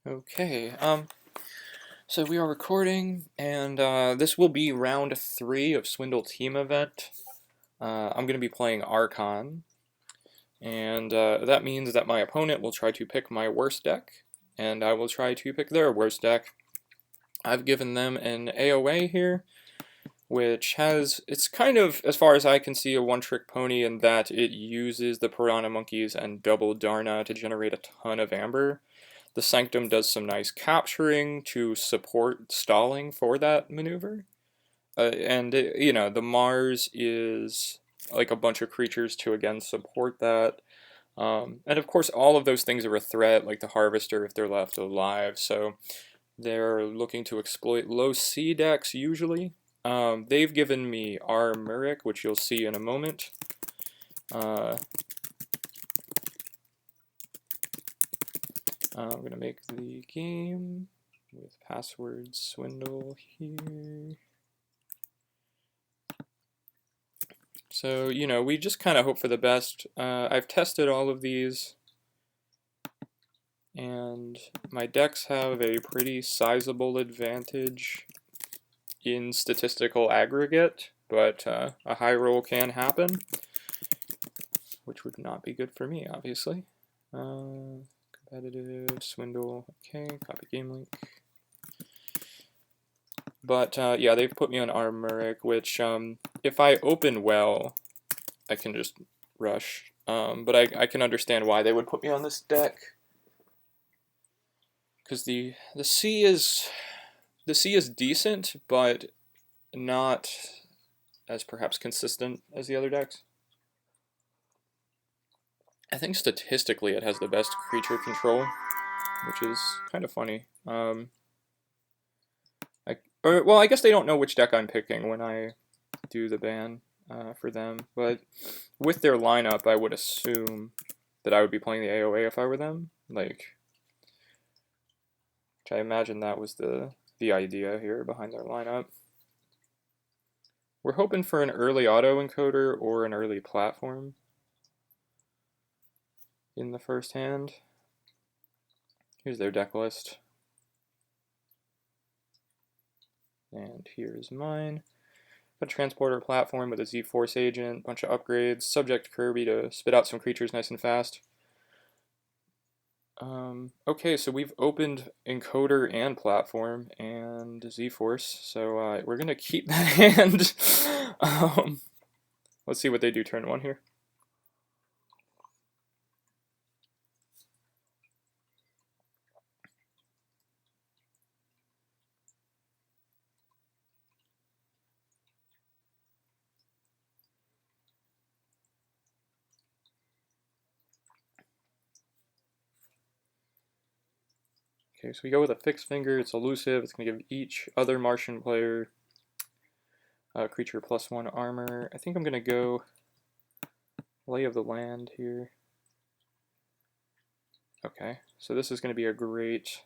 Okay, so we are recording, and this will be round 3 of Swindle Team Event. I'm going to be playing Archon, and that means that my opponent will try to pick my worst deck, and I will try to pick their worst deck. I've given them an AOA here, which it's kind of, as far as I can see, a one-trick pony in that it uses the Piranha Monkeys and double Darna to generate a ton of Amber. The Sanctum does some nice capturing to support stalling for that maneuver. The Mars is like a bunch of creatures to again support that. And of course, all of those things are a threat, like the Harvester if they're left alive. So they're looking to exploit low C decks usually. They've given me Armuric, which you'll see in a moment. I'm going to make the game with password Swindle here. So, we just kind of hope for the best. I've tested all of these, and my decks have a pretty sizable advantage in statistical aggregate, but a high roll can happen, which would not be good for me, obviously. Competitive, Swindle, okay, copy game link. But yeah, they've put me on Armuric, which if I open well, I can just rush. But I can understand why they would put me on this deck, because the C is decent, but not as perhaps consistent as the other decks. I think statistically it has the best creature control, which is kind of funny. I guess they don't know which deck I'm picking when I do the ban for them, but with their lineup, I would assume that I would be playing the AOA if I were them. Which I imagine that was the idea here behind their lineup. We're hoping for an early autoencoder or an early platform in the first hand. Here's their deck list. And here's mine. Got a transporter platform with a Z-Force agent, bunch of upgrades, subject Kirby to spit out some creatures nice and fast. Okay, so we've opened encoder and platform and Z-Force, so we're gonna keep that hand. Let's see what they do turn 1 here. Okay, so we go with a fixed finger. It's elusive. It's going to give each other Martian player creature +1 armor. I think I'm going to go Lay of the Land here. Okay, so this is going to be a great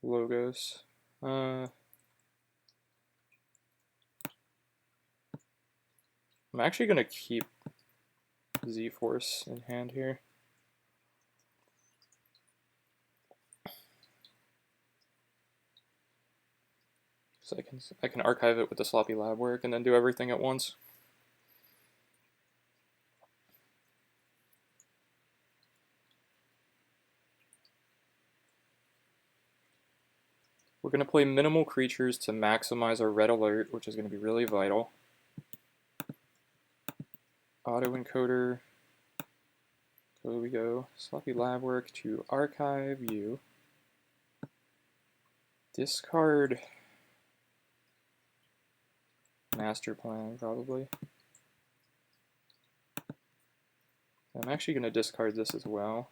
Logos. I'm actually going to keep Z-Force in hand here. So I can archive it with the sloppy lab work and then do everything at once. We're going to play minimal creatures to maximize our red alert, which is going to be really vital. Autoencoder. So we go. Sloppy lab work to archive you. Discard Master Plan, probably. I'm actually going to discard this as well.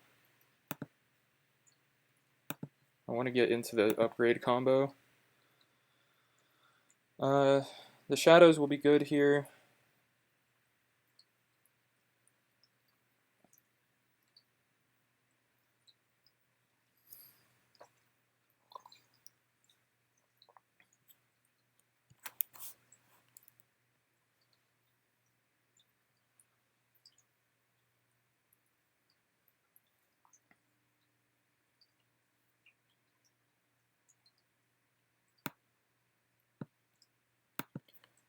I want to get into the upgrade combo. The shadows will be good here.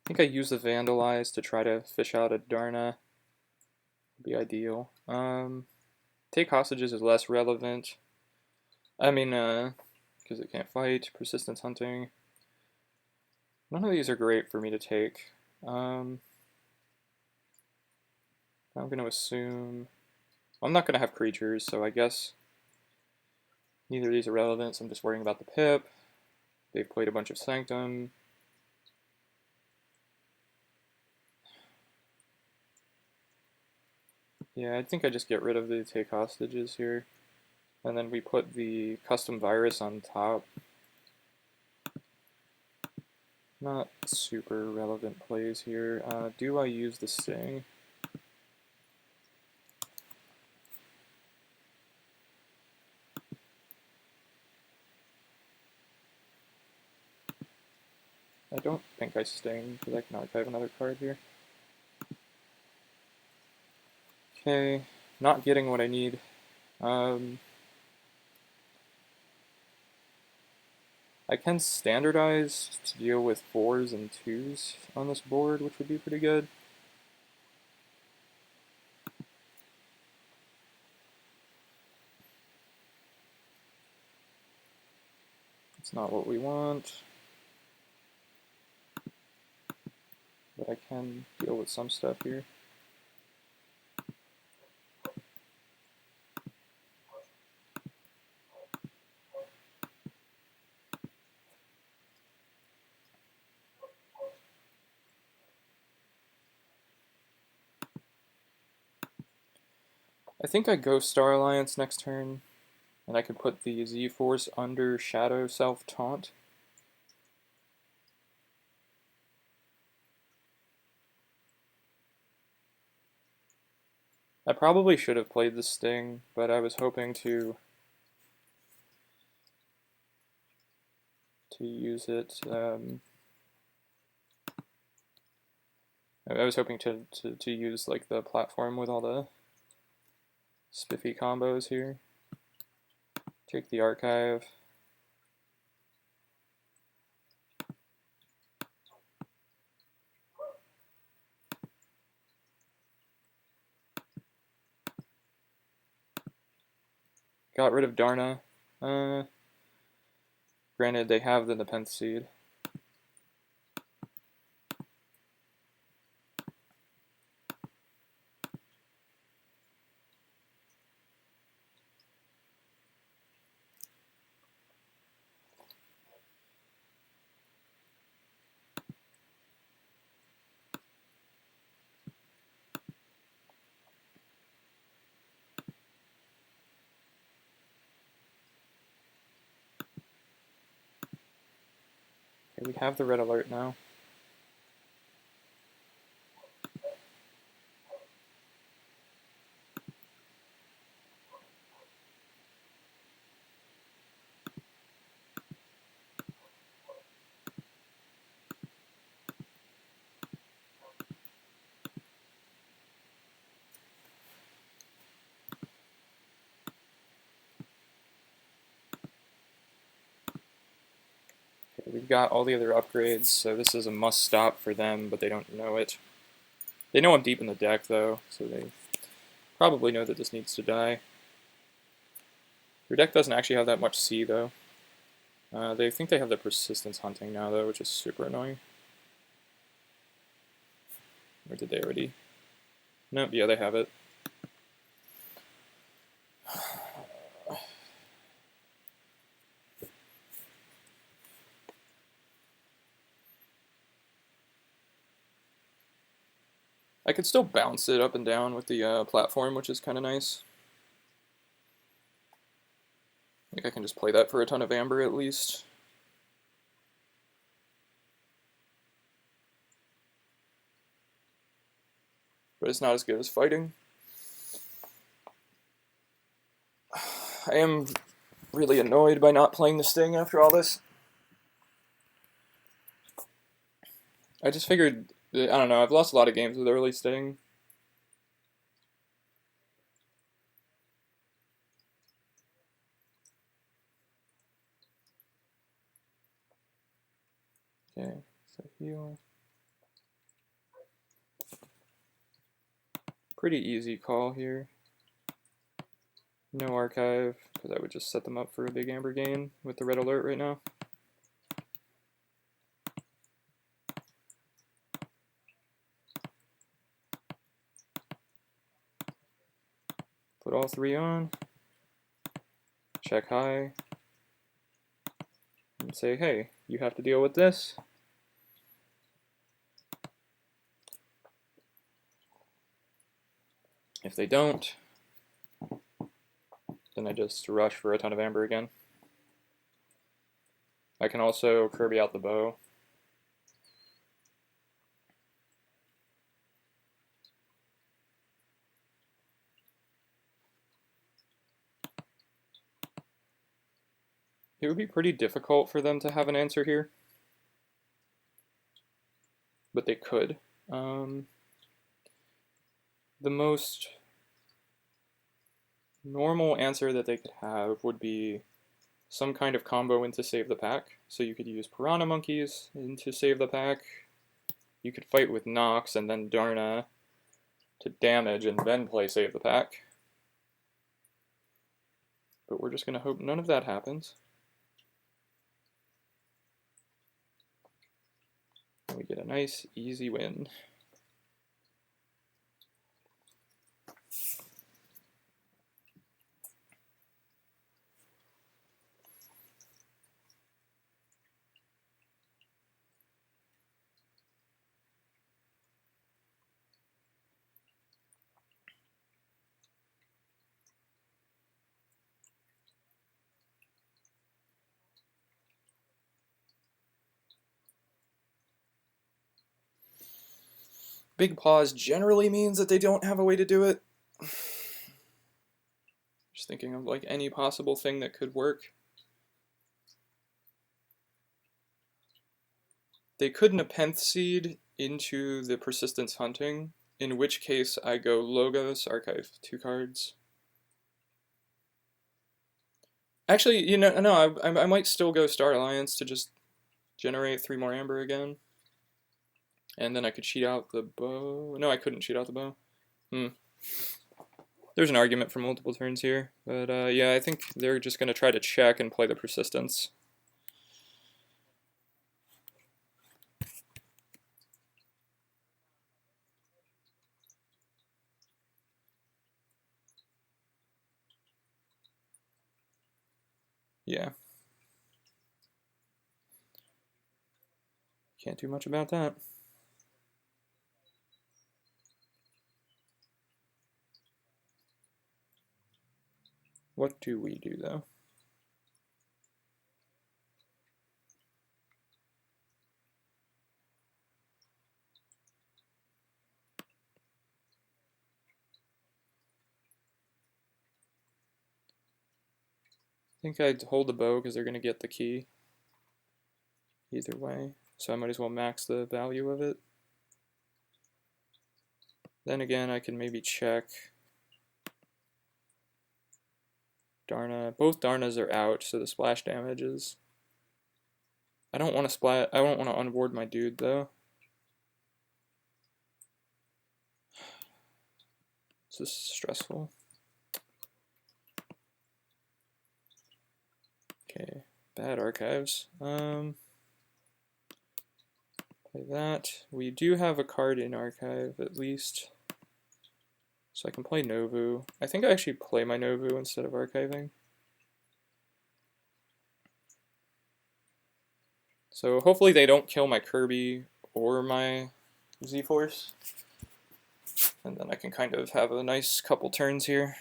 think I use the Vandalize to try to fish out a Darna. Would be ideal. Take hostages is less relevant. I mean, because it can't fight. Persistence hunting. None of these are great for me to take. I'm going to assume... I'm not going to have creatures, so I guess neither of these are relevant, so I'm just worrying about the pip. They've played a bunch of Sanctum. Yeah, I think I just get rid of the take hostages here. And then we put the custom virus on top. Not super relevant plays here. Do I use the sting? I don't think I sting, because I can archive another card here. Okay, not getting what I need. I can standardize to deal with 4s and 2s on this board, which would be pretty good. It's not what we want, but I can deal with some stuff here. I think I go Star Alliance next turn, and I could put the Z-Force under Shadow Self-Taunt. I probably should have played the Sting, but I was hoping to use it. I was hoping to use like the platform with all the spiffy combos here. Take the archive. Got rid of Darna. Granted, they have the Nepenthe Seed. Okay, we have the red alert now. Okay, we've got all the other upgrades, so this is a must-stop for them, but they don't know it. They know I'm deep in the deck, though, so they probably know that this needs to die. Your deck doesn't actually have that much C, though. They think they have the persistence hunting now, though, which is super annoying. Or did they already? Nope, yeah, they have it. I could still bounce it up and down with the platform, which is kind of nice. I think I can just play that for a ton of amber at least. But it's not as good as fighting. I am really annoyed by not playing the Sting after all this. I just figured, I don't know, I've lost a lot of games with early Sting. Okay, so heal. Pretty easy call here. No archive, because I would just set them up for a big amber gain with the red alert right now. Put all three on, check high, and say, hey, you have to deal with this. If they don't, then I just rush for a ton of amber again. I can also Kirby out the bow. It would be pretty difficult for them to have an answer here, but they could. The most normal answer that they could have would be some kind of combo into save the pack. So you could use Piranha Monkeys into save the pack. You could fight with Nox and then Darna to damage and then play save the pack. But we're just going to hope none of that happens. And we get a nice, easy win. Big pause generally means that they don't have a way to do it. Just thinking of like any possible thing that could work. They could Nepenthe Seed into the Persistence Hunting, in which case I go Logos, archive 2 cards. Actually, you know, no, I might still go Star Alliance to just generate 3 more amber again. And then I could cheat out the bow. No, I couldn't cheat out the bow. There's an argument for multiple turns here. But yeah, I think they're just going to try to check and play the Persistence. Yeah. Can't do much about that. What do we do, though? I think I'd hold the bow because they're going to get the key either way. So I might as well max the value of it. Then again, I can maybe check Darna. Both Darnas are out, so the splash damage is... I don't want to splat. I don't want to unboard my dude, though. This is stressful. Okay, bad archives. Play that. We do have a card in archive, at least. So I can play Novu. I think I actually play my Novu instead of archiving. So hopefully they don't kill my Kirby or my Z-Force. And then I can kind of have a nice couple turns here.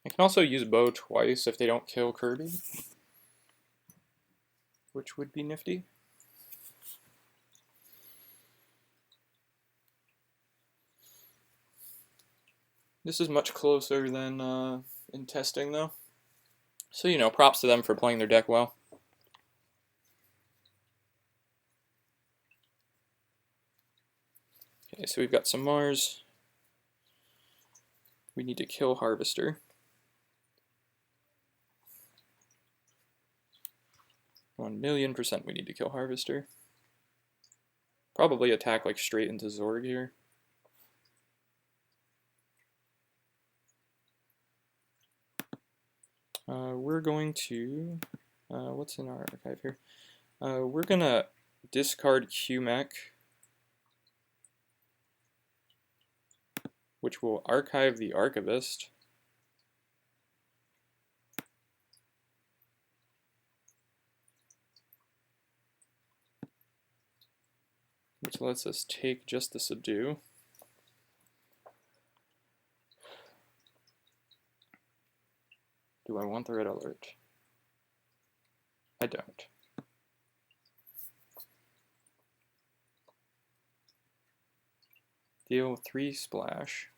I can also use bow twice if they don't kill Kirby, which would be nifty. This is much closer than in testing, though. So, you know, props to them for playing their deck well. Okay, so we've got some Mars. We need to kill Harvester. 1,000,000% we need to kill Harvester. Probably attack like straight into Zorg here. We're going to, what's in our archive here? We're gonna discard QMech, which will archive the Archivist. Which lets us take just the Subdue. Do I want the Red Alert? I don't. Deal 3 splash.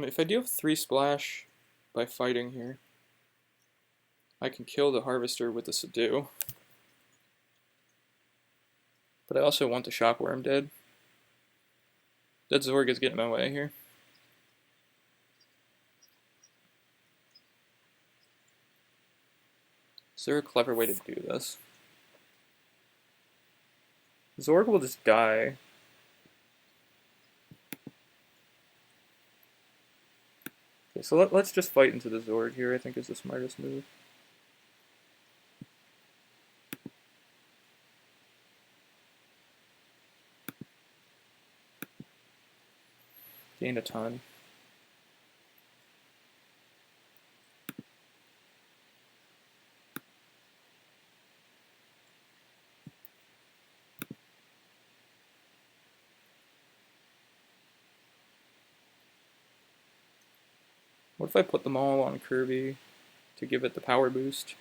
If I deal 3 splash by fighting here, I can kill the Harvester with the Subdue. But I also want the Shockworm dead. Dead Zorg is getting in my way here. Is there a clever way to do this? Zorg will just die. Okay, so let's just fight into the Zorg here, I think is the smartest move. Gained a ton. What if I put them all on Kirby to give it the power boost?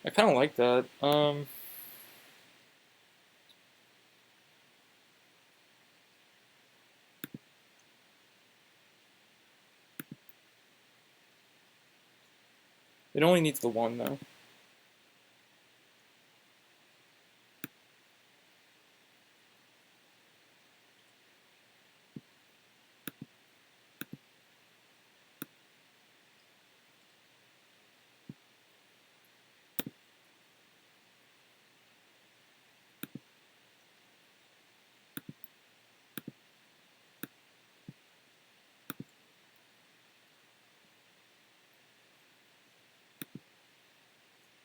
I kind of like that. It only needs the 1 though.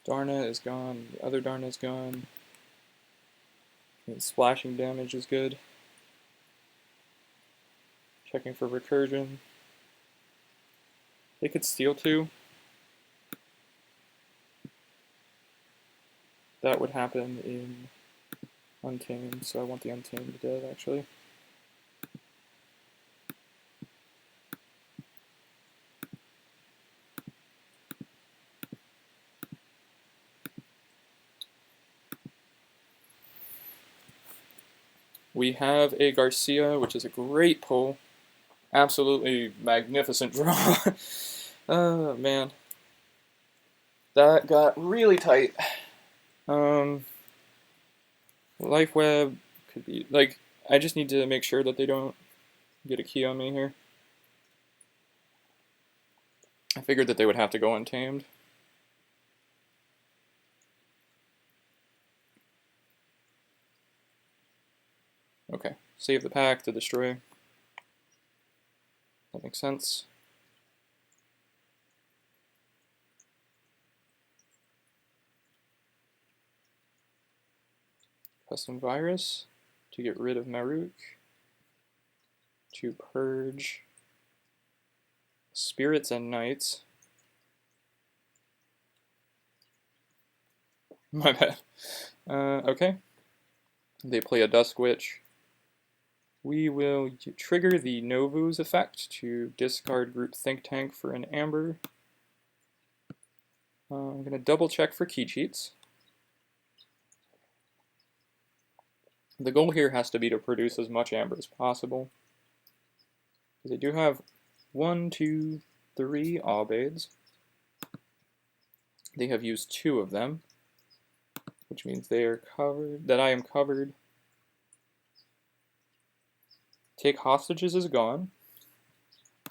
Darna is gone, the other Darna is gone. And splashing damage is good. Checking for recursion. They could steal 2. That would happen in Untamed, so I want the Untamed dead actually. We have a Garcia, which is a great pull. Absolutely magnificent draw. Oh, man. That got really tight. Life Web could be, like, I just need to make sure that they don't get a key on me here. I figured that they would have to go Untamed. Okay, save the pack to destroy. That makes sense. Custom virus to get rid of Maruk. To purge spirits and knights. My bad. Okay. They play a Dusk Witch. We will trigger the Novu's effect to discard group Think Tank for an Amber. I'm going to double check for key cheats. The goal here has to be to produce as much Amber as possible. They do have 1, 2, 3 Aubades. They have used 2 of them, which means they are covered, that I am covered. Take Hostages is gone,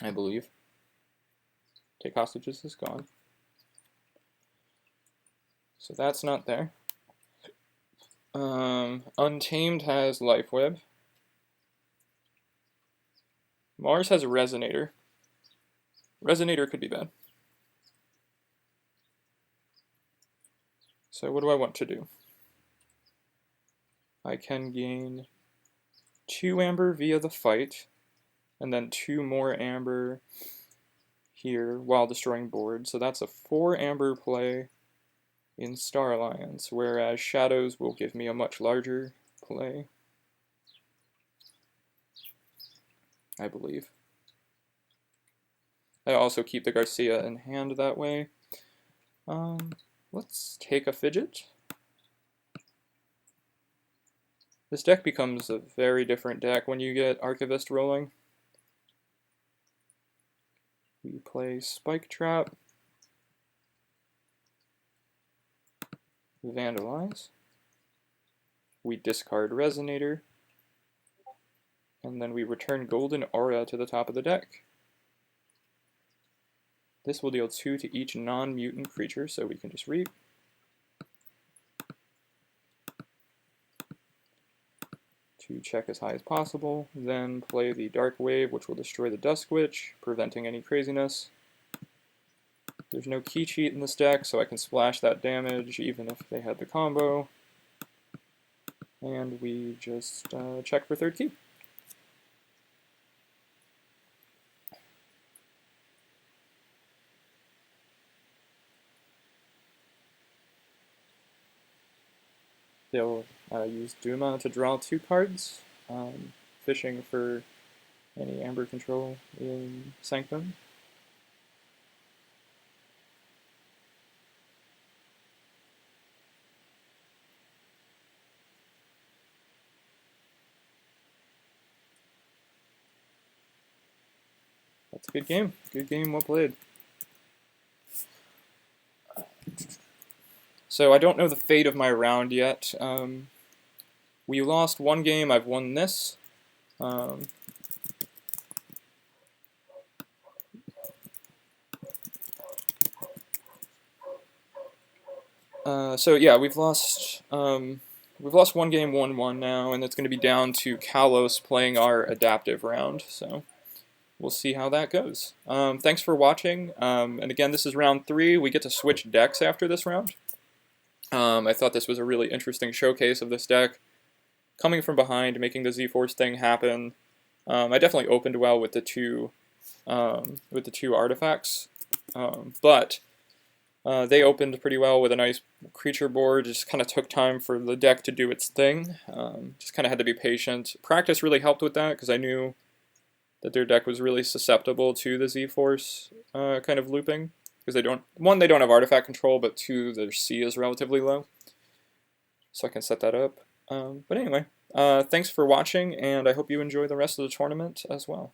I believe. Take Hostages is gone. So that's not there. Untamed has Life Web. Mars has a Resonator. Resonator could be bad. So what do I want to do? I can gain 2 Amber via the fight, and then 2 more Amber here while destroying board. So that's a 4 Amber play in Star Alliance, whereas Shadows will give me a much larger play, I believe. I also keep the Garcia in hand that way. Let's take a Fidget. This deck becomes a very different deck when you get Archivist rolling. We play Spike Trap, Vandalize, we discard Resonator, and then we return Golden Aura to the top of the deck. This will deal 2 to each non-mutant creature, so we can just reap. To check as high as possible, then play the Dark Wave, which will destroy the Dusk Witch, preventing any craziness. There's no key cheat in this deck, so I can splash that damage even if they had the combo. And we just check for 3rd key. They'll use Duma to draw 2 cards, fishing for any Amber control in Sanctum. That's a good game. Good game, well played. So I don't know the fate of my round yet. We lost 1 game, I've won this. So yeah, we've lost 1 game, 1-1 now, and it's going to be down to Kalos playing our adaptive round. So we'll see how that goes. Thanks for watching. And again, this is round 3. We get to switch decks after this round. I thought this was a really interesting showcase of this deck. Coming from behind, making the Z-Force thing happen. I definitely opened well with the 2 artifacts, but they opened pretty well with a nice creature board. Just kind of took time for the deck to do its thing. Just kind of had to be patient. Practice really helped with that because I knew that their deck was really susceptible to the Z-Force kind of looping. Because they don't have artifact control, but 2, their C is relatively low. So I can set that up. But anyway, thanks for watching, and I hope you enjoy the rest of the tournament as well.